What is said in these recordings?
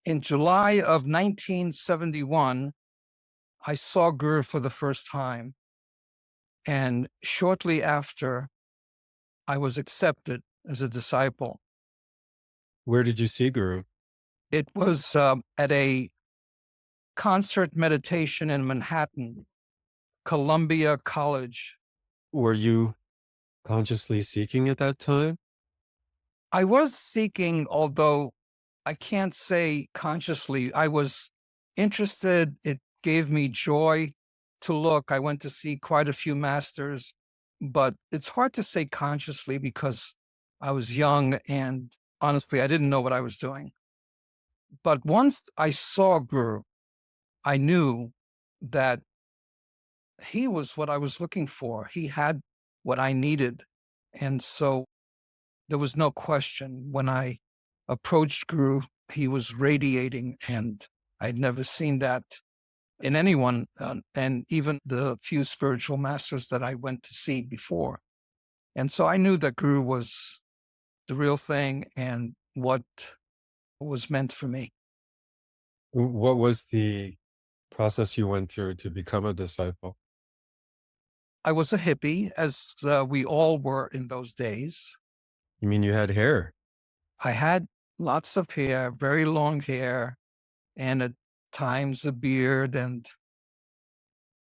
In July of 1971, I saw Guru for the first time. And shortly after, I was accepted as a disciple. Where did you see Guru? It was at a concert meditation in Manhattan, Columbia College. Were you consciously seeking at that time? I was seeking, although I can't say consciously. I was interested. It gave me joy to look. I went to see quite a few masters, but it's hard to say consciously because I was young and honestly, I didn't know what I was doing. But once I saw Guru, I knew that he was what I was looking for. He had what I needed. And so there was no question when I approached Guru, he was radiating, and I'd never seen that in anyone, and even the few spiritual masters that I went to see before. And so I knew that Guru was the real thing and what was meant for me. What was the process you went through to become a disciple? I was a hippie, as we all were in those days. You mean you had hair? I had lots of hair, very long hair, and at times a beard, and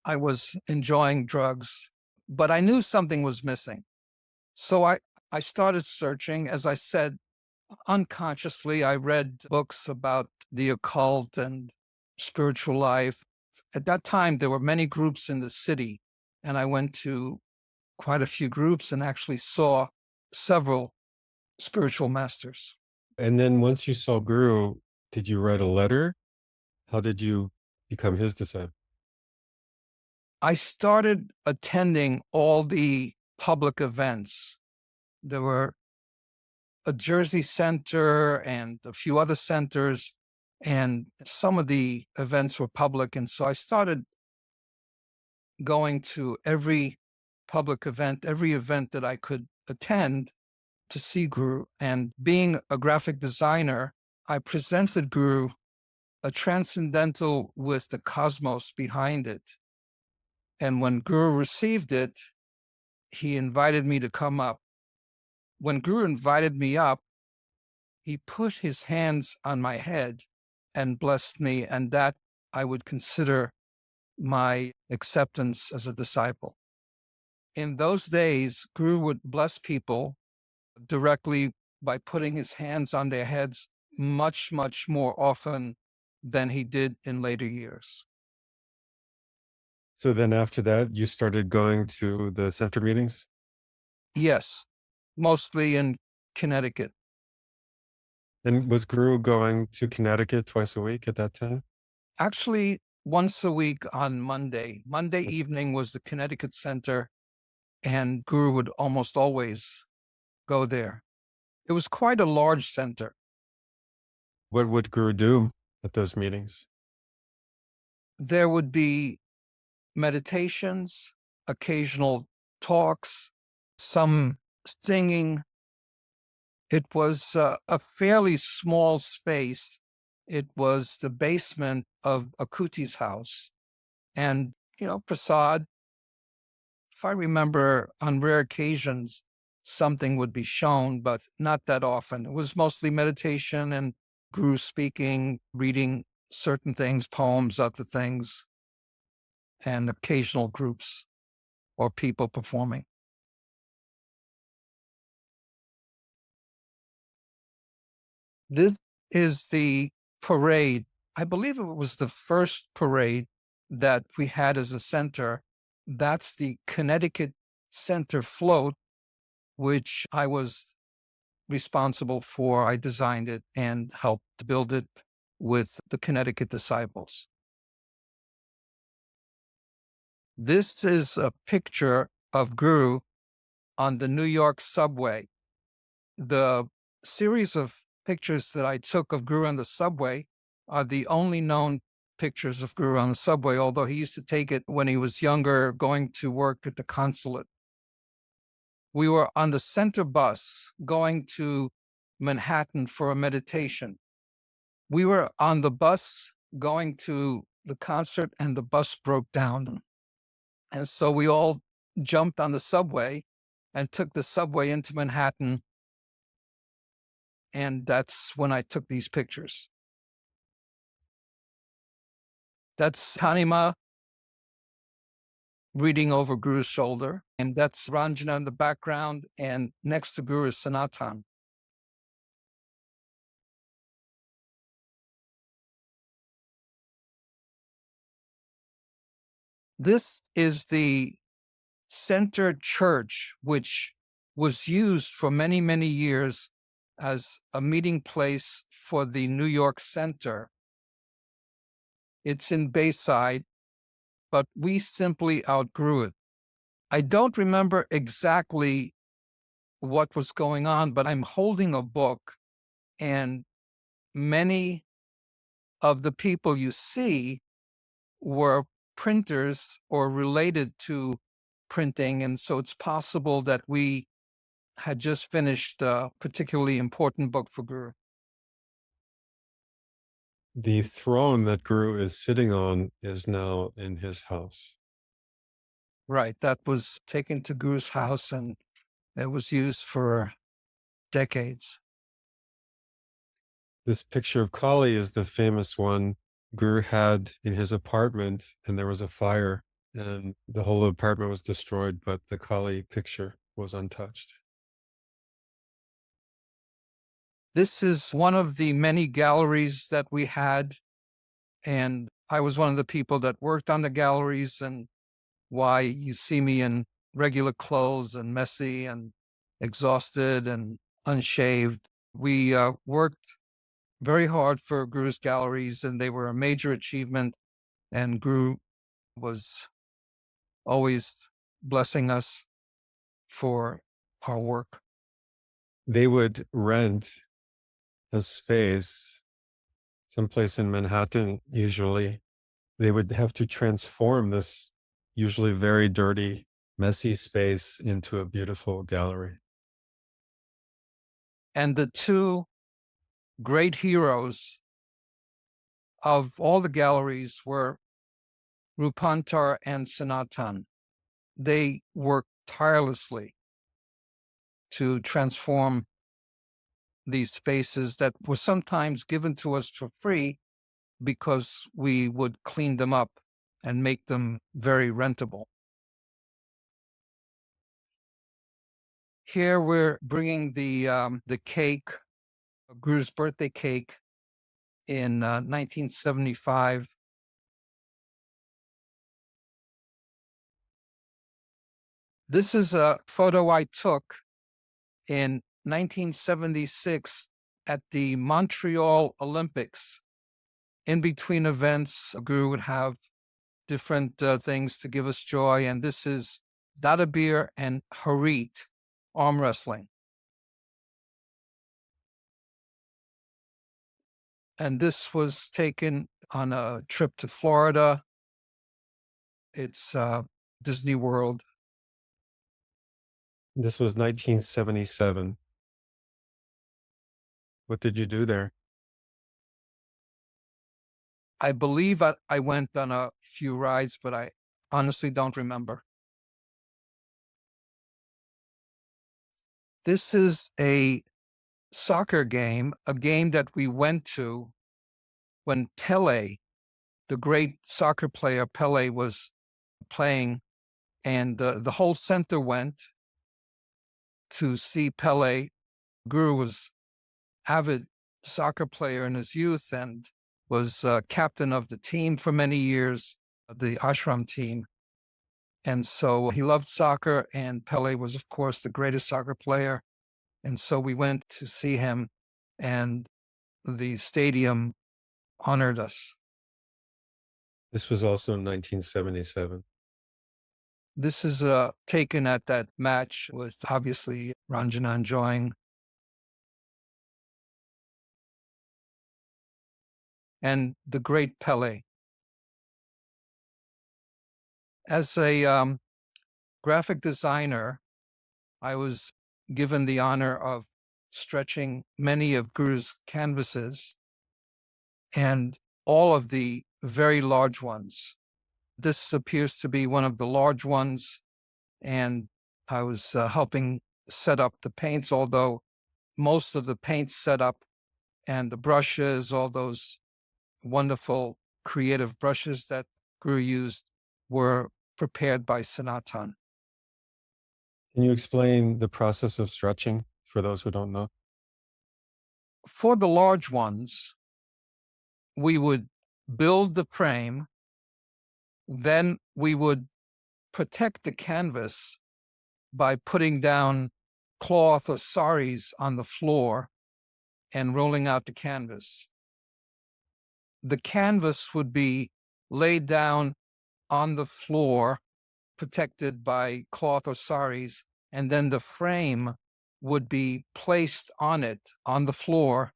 I was enjoying drugs, but I knew something was missing. So I started searching. As I said, unconsciously, I read books about the occult and spiritual life. At that time, there were many groups in the city, and I went to quite a few groups and actually saw several spiritual masters. And then once you saw Guru, did you write a letter? How did you become his disciple? I started attending all the public events. There were a Jersey center and a few other centers, and some of the events were public. And so I started going to every public event, every event that I could attend to see Guru. And being a graphic designer, I presented Guru a transcendental with the cosmos behind it. And when Guru received it, he invited me to come up. When Guru invited me up, he put his hands on my head and blessed me, and that I would consider my acceptance as a disciple. In those days, Guru would bless people directly by putting his hands on their heads much, much more often than he did in later years. So then after that, you started going to the center meetings? Yes, mostly in Connecticut. And was Guru going to Connecticut twice a week at that time? Actually, once a week on Monday. Monday evening was the Connecticut Center, and Guru would almost always go there. It was quite a large center. What would Guru do at those meetings? There would be meditations, occasional talks, some singing. It was a fairly small space. It was the basement of a Kuti's house. And, prasad, if I remember, on rare occasions, something would be shown, but not that often. It was mostly meditation and Guru speaking, reading certain things, poems, other things, and occasional groups or people performing. This is the parade. I believe it was the first parade that we had as a center. That's the Connecticut Center float, which I was responsible for. I designed it and helped to build it with the Connecticut disciples. This is a picture of Guru on the New York subway. The series of pictures that I took of Guru on the subway are the only known pictures of Guru on the subway, although he used to take it when he was younger, going to work at the consulate. We were on the center bus going to Manhattan for a meditation. We were on the bus going to the concert, and the bus broke down. And so we all jumped on the subway and took the subway into Manhattan. And that's when I took these pictures. That's Tanima reading over Guru's shoulder, and that's Ranjana in the background, and next to Guru is Sanatan. This is the center church, which was used for many, many years as a meeting place for the New York Center. It's in Bayside, but we simply outgrew it. I don't remember exactly what was going on, but I'm holding a book, and many of the people you see were printers or related to printing. And so it's possible that we had just finished a particularly important book for Guru. The throne that Guru is sitting on is now in his house. Right. That was taken to Guru's house, and it was used for decades. This picture of Kali is the famous one Guru had in his apartment, and there was a fire, and the whole apartment was destroyed, but the Kali picture was untouched. This is one of the many galleries that we had, and I was one of the people that worked on the galleries, and why you see me in regular clothes and messy and exhausted and unshaved. We worked very hard for Guru's galleries, and they were a major achievement, and Guru was always blessing us for our work. They would rent a space someplace in Manhattan, usually. They would have to transform this usually very dirty, messy space into a beautiful gallery. And the two great heroes of all the galleries were Rupantar and Sanatan. They worked tirelessly to transform these spaces that were sometimes given to us for free because we would clean them up and make them very rentable. Here we're bringing the cake, Guru's birthday cake, in 1975. This is a photo I took in 1976 at the Montreal Olympics. In between events, Guru would have different things to give us joy, and this is Dadabir and Harit arm wrestling. And this was taken on a trip to Florida. It's Disney World. This was 1977. What did you do there? I believe I went on a few rides, but I honestly don't remember. This is a soccer game, a game that we went to when Pele, the great soccer player Pele, was playing, and the whole center went to see Pele. Guru was avid soccer player in his youth and was captain of the team for many years, the ashram team. And so he loved soccer, and Pele was, of course, the greatest soccer player. And so we went to see him, and the stadium honored us. This was also in 1977. This is taken at that match with obviously Ranjana enjoying. And the great Pele. As a graphic designer, I was given the honor of stretching many of Guru's canvases. and all of the very large ones. This appears to be one of the large ones, and I was helping set up the paints, although most of the paint setup and the brushes, all those wonderful creative brushes that Guru used, were prepared by Sanatan. Can you explain the process of stretching for those who don't know? For the large ones, we would build the frame, then we would protect the canvas by putting down cloth or saris on the floor and rolling out the canvas. The canvas would be laid down on the floor, protected by cloth or saris, and then the frame would be placed on it, on the floor,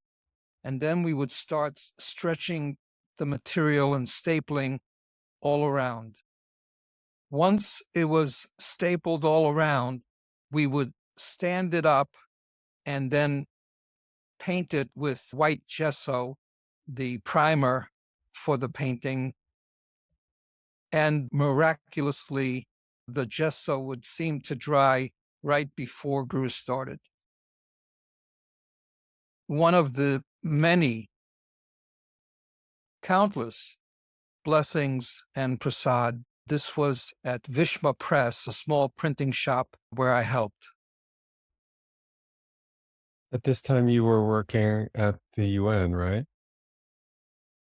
and then we would start stretching the material and stapling all around. Once it was stapled all around, we would stand it up and then paint it with white gesso, the primer for the painting. And miraculously, the gesso would seem to dry right before Guru started. One of the many, countless blessings and prasad, this was at Vishma Press, a small printing shop where I helped. At this time, you were working at the UN, right?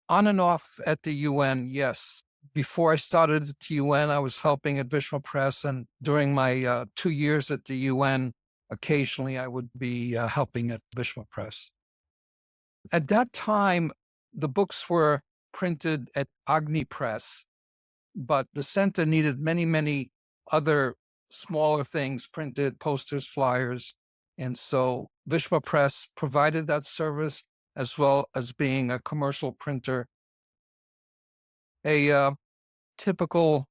On and off at the UN, yes. Before I started at the UN, I was helping at Vishma Press, and during my 2 years at the UN, occasionally I would be helping at Vishma Press. At that time, the books were printed at Agni Press, but the center needed many, many other smaller things, printed posters, flyers. And so Vishma Press provided that service, as well as being a commercial printer. A typical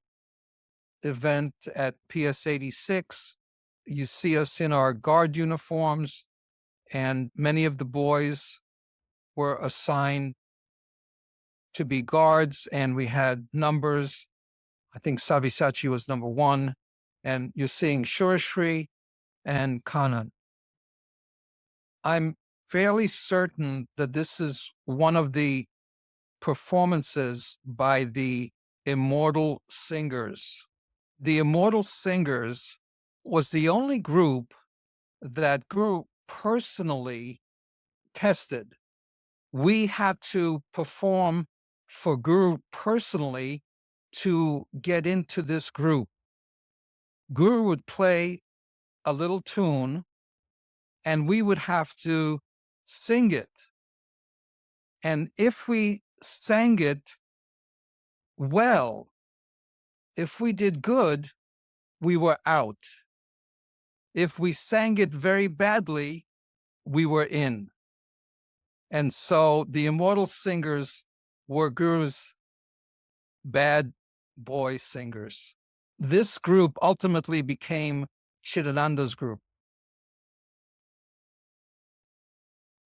event at PS 86, you see us in our guard uniforms, and many of the boys were assigned to be guards, and we had numbers. I think Savisachi was number 1, and you're seeing Shurashri and Kanan. I'm fairly certain that this is one of the performances by the Immortal Singers. The Immortal Singers was the only group that Guru personally tested. We had to perform for Guru personally to get into this group. Guru would play a little tune, and we would have to sing it. And if we sang it well, if we did good, we were out. If we sang it very badly, we were in. And so the Immortal Singers were Guru's bad boy singers. This group ultimately became Chidananda's group.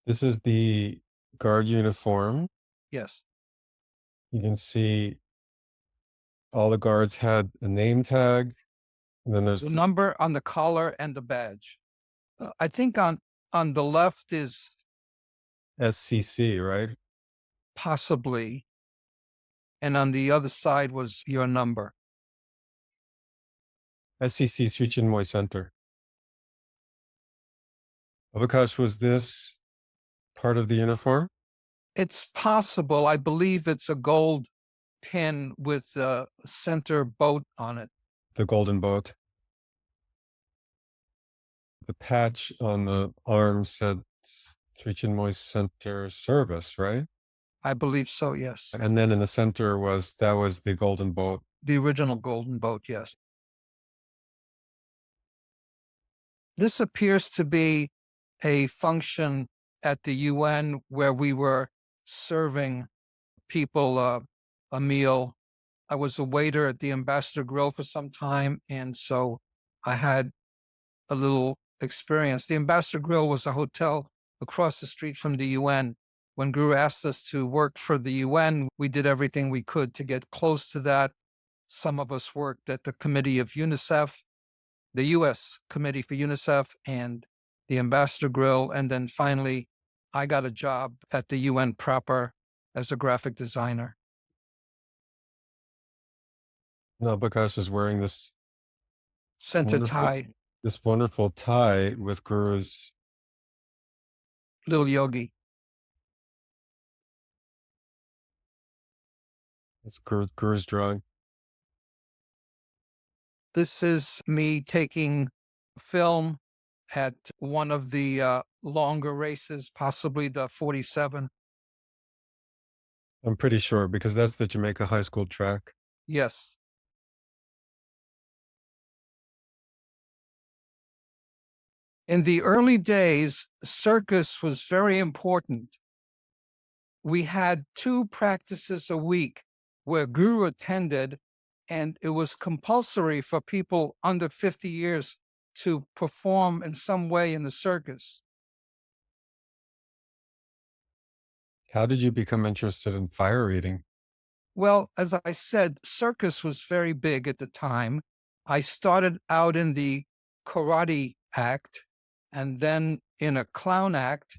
This is the guard uniform. Yes. You can see all the guards had a name tag. And then there's The number on the collar and the badge. I think on the left is SCC, right? possibly, and on the other side was your number. SCC Shri Чинмоя Center. Abakash, was this part of the uniform? It's possible. I believe it's a gold pin with a center boat on it. The golden boat. The patch on the arm said Shri Чинмоя Center Service, right? I believe so, yes. And then in the center was the golden boat. The original golden boat, yes. This appears to be a function at the UN where we were serving people a meal. I was a waiter at the Ambassador Grill for some time, and so I had a little experience. The Ambassador Grill was a hotel across the street from the UN, When Guru asked us to work for the UN, we did everything we could to get close to that. Some of us worked at the committee of UNICEF, the US Committee for UNICEF, and the Ambassador Grill. And then finally, I got a job at the UN proper as a graphic designer. Now, Abakash is wearing this Sent a wonderful, tie, this wonderful tie with Guru's. little yogi. It's Guru's drawing. This is me taking film at one of the longer races, possibly the 47. I'm pretty sure because that's the Jamaica High School track. Yes. In the early days, Circus was very important. We had 2 practices a week where Guru attended, and it was compulsory for people under 50 years to perform in some way in the circus. How did you become interested in fire eating? Well, as I said, circus was very big at the time. I started out in the karate act and then in a clown act.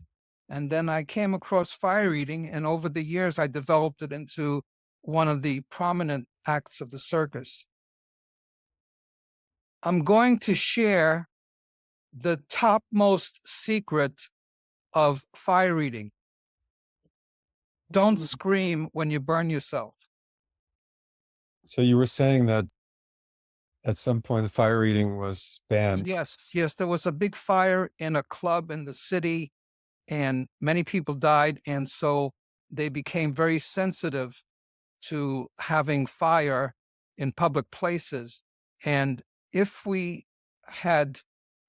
And then I came across fire eating. And over the years, I developed it into one of the prominent acts of the circus. I'm going to share the topmost secret of fire eating. Don't scream when you burn yourself. So you were saying that at some point fire eating was banned. Yes, there was a big fire in a club in the city and many people died. And so they became very sensitive to having fire in public places. And if we had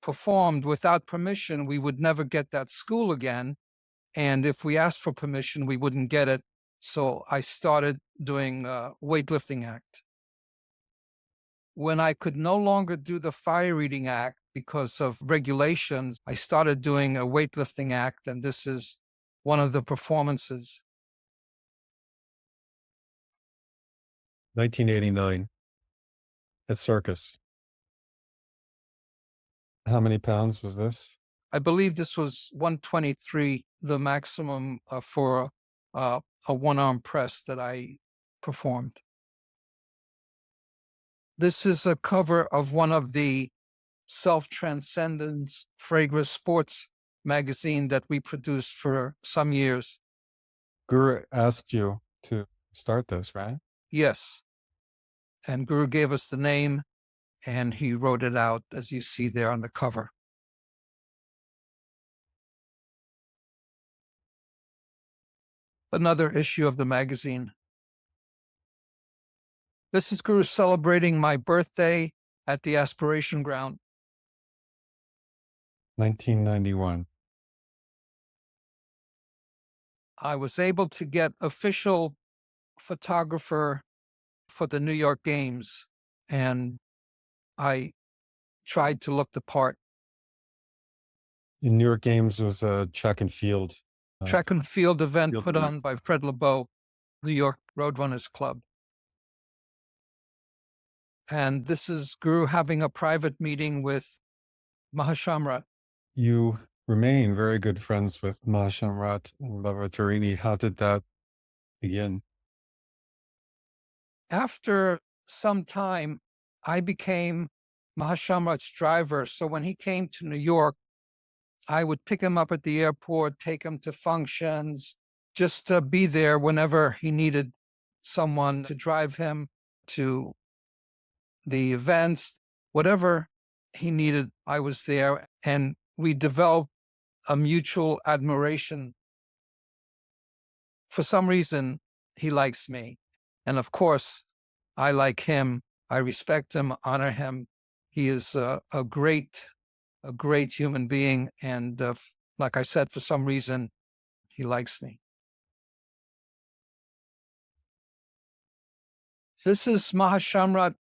performed without permission, we would never get that school again. And if we asked for permission, we wouldn't get it. So I started doing a weightlifting act. When I could no longer do the fire eating act because of regulations, I started doing a weightlifting act, and this is one of the performances. 1989 at Circus. How many pounds was this? I believe this was 123, the maximum for a one-arm press that I performed. This is a cover of one of the self-transcendence fragrance sports magazine that we produced for some years. Guru asked you to start this, right? Yes. And Guru gave us the name, and he wrote it out, as you see there on the cover. Another issue of the magazine. This is Guru celebrating my birthday at the Aspiration Ground. 1991. I was able to get official photographer for the New York Games, and I tried to look the part. The New York Games was a track and field. Track and field event field put event. on by Fred LeBeau, New York Roadrunners Club. And this is Guru having a private meeting with Mahashamrat. You remain very good friends with Mahashamrat and Baba Tarini. How did that begin? After some time, I became Mahashamrat's driver. So when he came to New York, I would pick him up at the airport, take him to functions, just to be there whenever he needed someone to drive him to the events. Whatever he needed, I was there. And we developed a mutual admiration. For some reason, he likes me. And of course, I like him. I respect him, honor him. He is a great human being. And like I said, for some reason, he likes me. This is Mahashamrat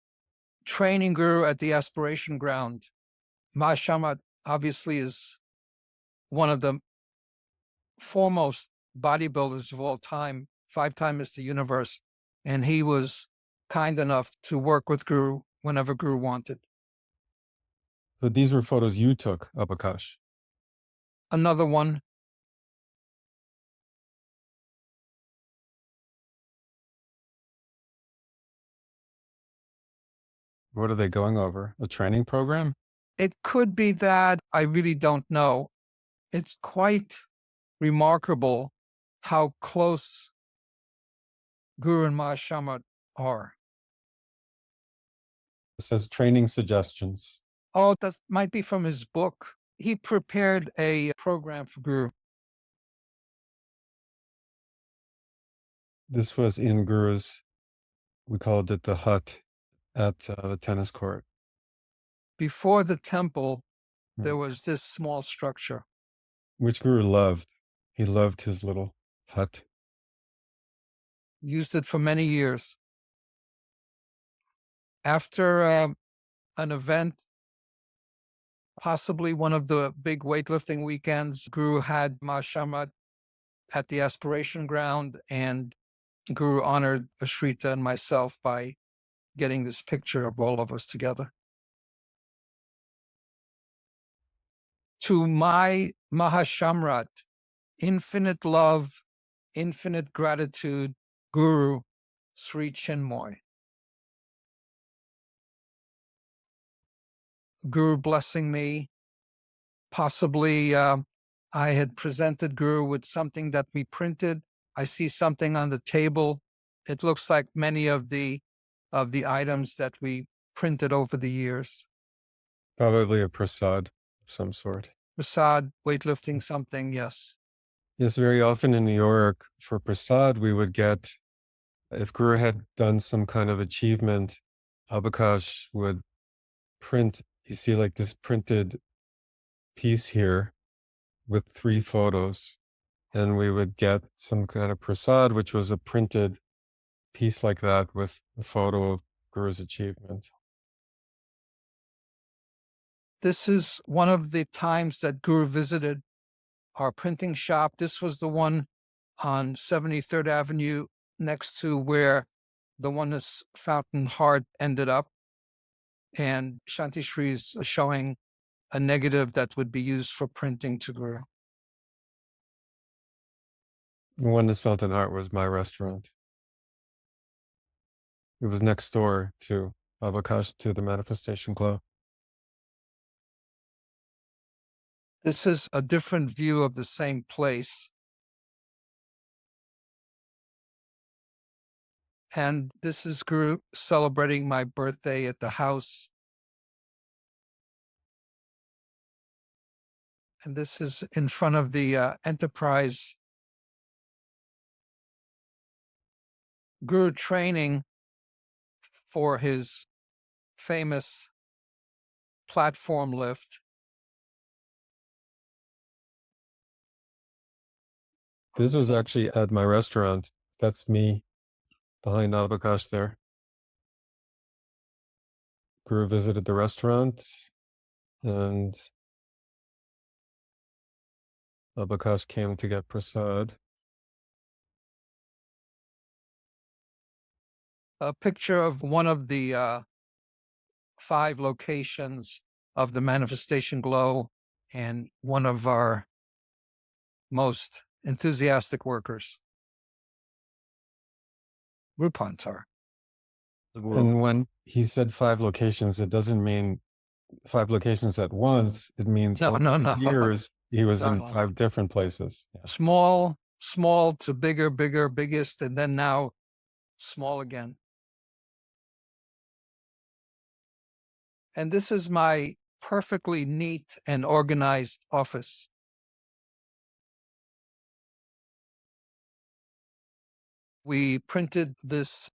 training Guru at the Aspiration Ground. Mahashamrat obviously is one of the foremost bodybuilders of all time, 5-time Mr. Universe, and he was kind enough to work with Guru whenever Guru wanted. But these were photos you took, Abakash. Another one. What are they going over? A training program? It could be that. I really don't know. It's quite remarkable how close Guru and Mahashamrat are. It says training suggestions. Oh, that might be from his book. He prepared a program for Guru. This was in Guru's, we called it the hut at the tennis court. Before the temple, there was this small structure. Which Guru loved. He loved his little hut. Used it for many years. After an event, possibly one of the big weightlifting weekends, Guru had Mahashamrat at the aspiration ground, and Guru honored Ashrita and myself by getting this picture of all of us together. To my Mahashamrat, infinite love, infinite gratitude, Guru Shri Чинмоя. Guru blessing me. Possibly I had presented Guru with something that we printed. I see something on the table. It looks like many of the items that we printed over the years. Probably a prasad of some sort. Prasad, weightlifting, something, yes. Yes, very often in New York, for prasad, we would get, if Guru had done some kind of achievement, Abakash would print, you see like this printed piece here with 3 photos. And we would get some kind of prasad, which was a printed piece like that with a photo of Guru's achievement. This is one of the times that Guru visited our printing shop. This was the one on 73rd Avenue next to where the Oneness Fountain Heart ended up. And Shanti Shri is showing a negative that would be used for printing to Guru. Oneness Fountain Heart was my restaurant. It was next door to Abakash, to the Manifestation Club. This is a different view of the same place. And this is Guru celebrating my birthday at the house. And this is in front of the Enterprise. Guru training for his famous platform lift. This was actually at my restaurant. That's me behind Abakash there. Guru visited the restaurant and Abakash came to get prasad. A picture of one of the 5 locations of the Manifestation Glow and one of our most enthusiastic workers, Rupantar. And when he said 5 locations, it doesn't mean 5 locations at once. It means No. years he was in No. 5 different places. Yeah. Small to bigger, biggest, and then now small again. And this is my perfectly neat and organized office. We printed this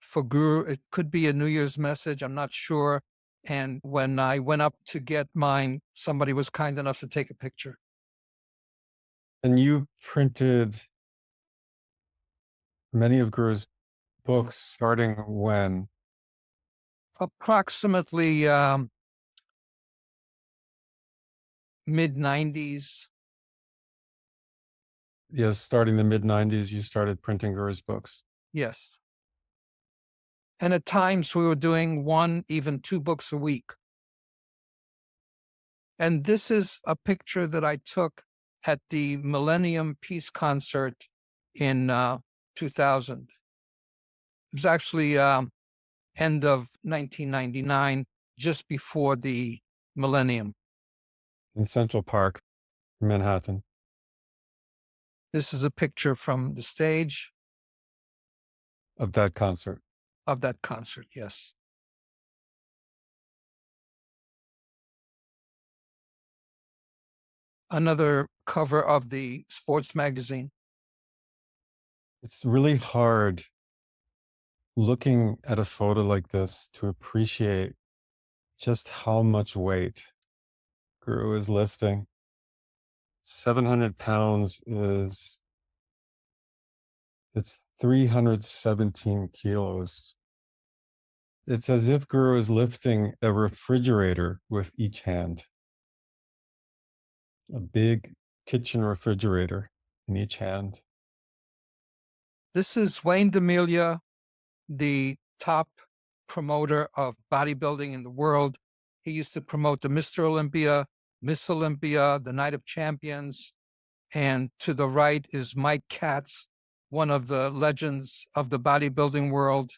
for Guru. It could be a New Year's message, I'm not sure. And when I went up to get mine, somebody was kind enough to take a picture. And you printed many of Guru's books starting when? Approximately mid-90s. Yes, starting the mid-90s, you started printing Guru's books. Yes. And at times we were doing 1, even 2 books a week. And this is a picture that I took at the Millennium Peace Concert in 2000. It was actually end of 1999, just before the millennium. In Central Park, Manhattan. This is a picture from the stage Of that concert. of that concert, yes. Another cover of the sports magazine. It's really hard looking at a photo like this to appreciate just how much weight Guru is lifting. 700 pounds it's 317 kilos. It's as if Guru is lifting a refrigerator with each hand. A big kitchen refrigerator in each hand. This is Wayne D'Amelia, the top promoter of bodybuilding in the world. He used to promote the Mr. Olympia, Miss Olympia, the Night of Champions. And to the right is Mike Katz, one of the legends of the bodybuilding world.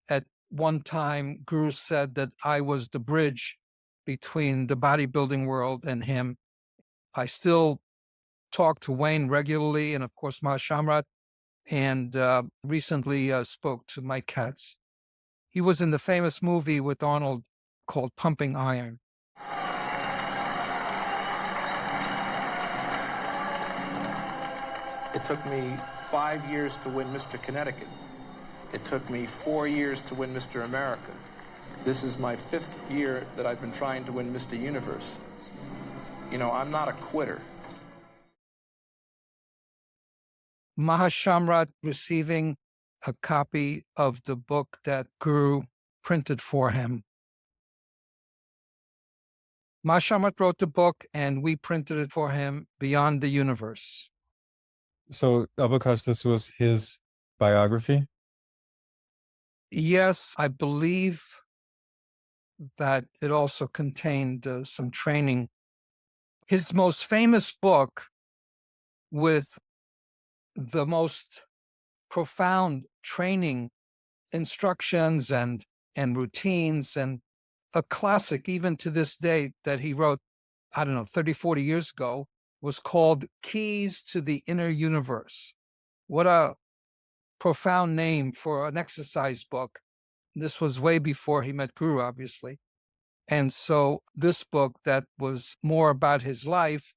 At one time, Guru said that I was the bridge between the bodybuilding world and him. I still talk to Wayne regularly, and of course, Mahashamrat, and recently spoke to Mike Katz. He was in the famous movie with Arnold called Pumping Iron. It took me 5 years to win Mr. Connecticut. It took me 4 years to win Mr. America. This is my 5th year that I've been trying to win Mr. Universe. You know, I'm not a quitter. Mahashamrat receiving a copy of the book that Guru printed for him. Mahashamrat wrote the book and we printed it for him, Beyond the Universe. So, Abakash, this was his biography? Yes, I believe that it also contained some training. His most famous book, with the most profound training instructions and routines, and a classic even to this day that he wrote, I don't know, 30, 40 years ago, was called Keys to the Inner Universe. What a profound name for an exercise book. This was way before he met Guru, obviously. And so this book that was more about his life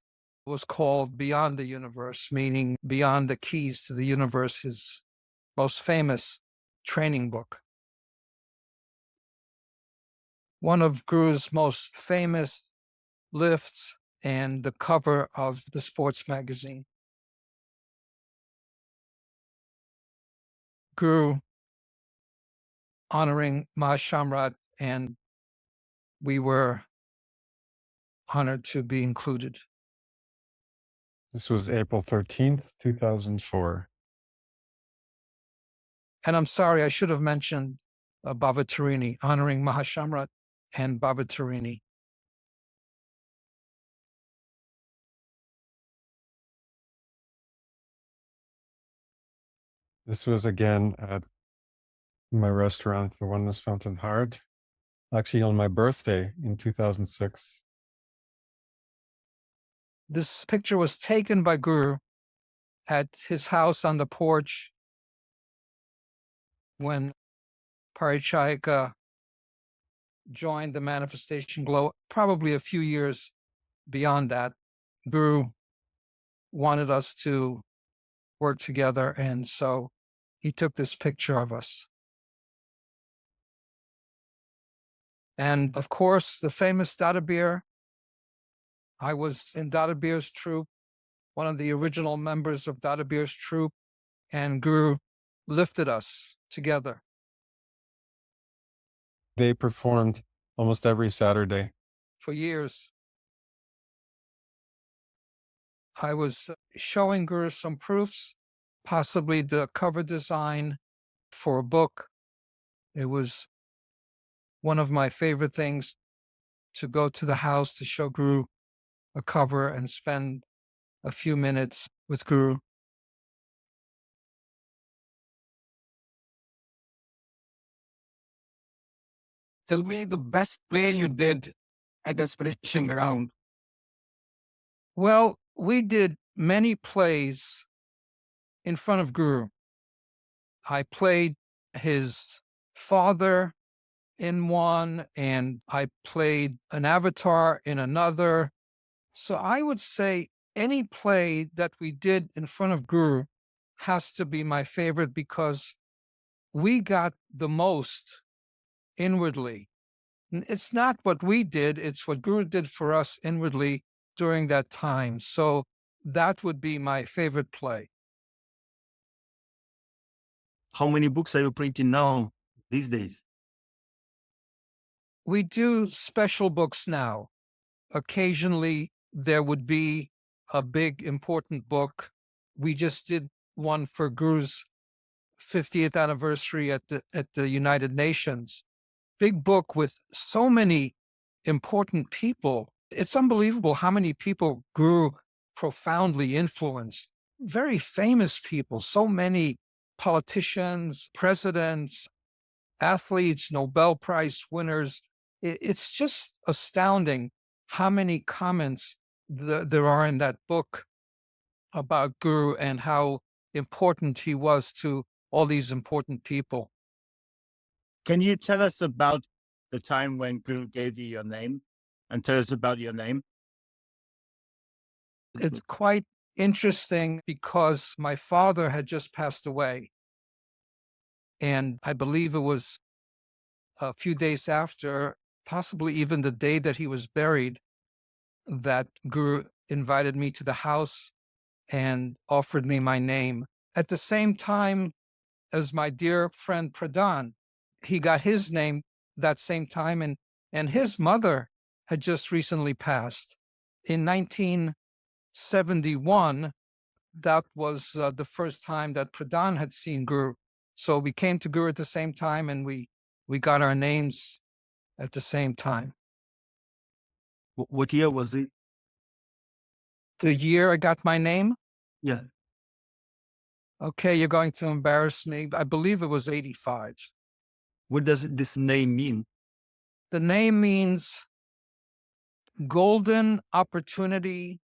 was called Beyond the Universe, meaning Beyond the Keys to the Universe, his most famous training book. One of Guru's most famous lifts and the cover of the sports magazine. Guru honoring Mahashamrat, and we were honored to be included. This was April 13th, 2004. And I'm sorry, I should have mentioned Baba Tarini, honoring Mahashamrat and Baba Tarini. This was again at my restaurant, the Oneness Fountain Heart, actually on my birthday in 2006. This picture was taken by Guru at his house on the porch when Parichayika joined the Manifestation Glow, probably a few years beyond that. Guru wanted us to work together, and so he took this picture of us. And of course, the famous Dada Beer. I was in Dada Beer's troupe, one of the original members of Dada Beer's troupe, and Guru lifted us together. They performed almost every Saturday. For years. I was showing Guru some proofs, possibly the cover design for a book. It was one of my favorite things to go to the house to show Guru a cover and spend a few minutes with Guru. Tell me the best play you did at Aspiration Ground. Well, we did many plays in front of Guru. I played his father in one, and I played an avatar in another. So I would say any play that we did in front of Guru has to be my favorite because we got the most inwardly. It's not what we did, it's what Guru did for us inwardly during that time. So that would be my favorite play. How many books are you printing now these days? We do special books now. Occasionally, there would be a big, important book. We just did one for Guru's 50th anniversary at the United Nations. Big book with so many important people. It's unbelievable how many people Guru profoundly influenced. Very famous people, so many politicians, presidents, athletes, Nobel Prize winners. It's just astounding how many comments there are in that book about Guru and how important he was to all these important people. Can you tell us about the time when Guru gave you your name and tell us about your name? It's quite interesting because my father had just passed away. And I believe it was a few days after, possibly even the day that he was buried, that Guru invited me to the house and offered me my name. At the same time as my dear friend Pradhan, he got his name that same time, and his mother had just recently passed. In 1971, that was the first time that Pradhan had seen Guru. So we came to Guru at the same time, and we got our names at the same time. What year was it? The year I got my name? Yeah. Okay, you're going to embarrass me. I believe it was 85. What does this name mean? The name means golden opportunity,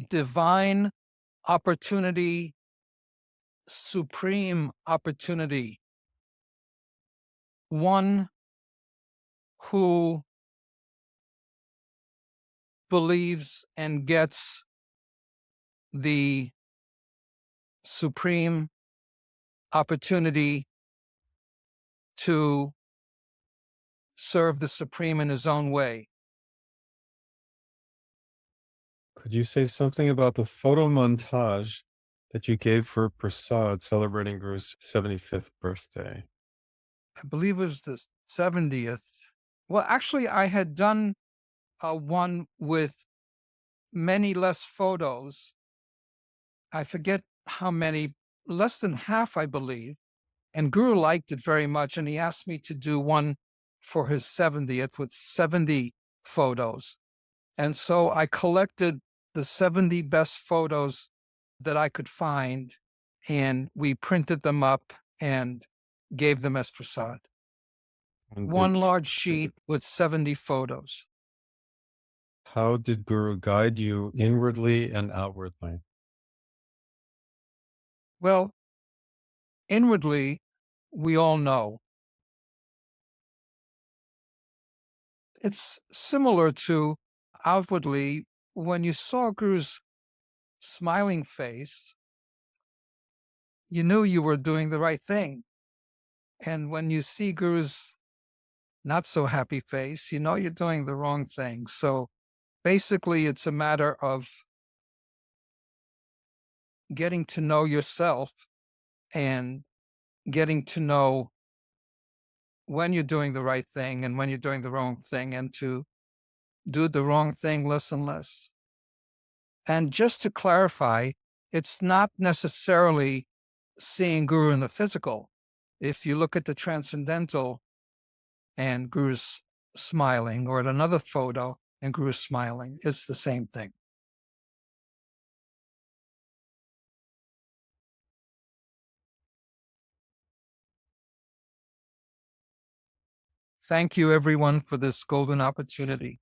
divine opportunity, supreme opportunity. One who believes and gets the supreme opportunity to serve the Supreme in his own way. Could you say something about the photo montage that you gave for Prasad celebrating Guru's 75th birthday? I believe it was the 70th. Well, actually, I had done one with many less photos. I forget how many, less than half, I believe. And Guru liked it very much, and he asked me to do one for his 70th with 70 photos. And so I collected the 70 best photos that I could find, and we printed them up and gave them as prasad. And One large sheet with 70 photos. how did Guru guide you inwardly and outwardly? Well, inwardly, we all know. It's similar to outwardly. When you saw Guru's smiling face, you knew you were doing the right thing. And when you see Guru's not so happy face, you know you're doing the wrong thing. So basically, it's a matter of getting to know yourself and getting to know when you're doing the right thing and when you're doing the wrong thing, and to do the wrong thing less and less. And just to clarify, it's not necessarily seeing Guru in the physical. If you look at the transcendental and Guru's smiling, or at another photo and Guru's smiling, it's the same thing. Thank you, everyone, for this golden opportunity.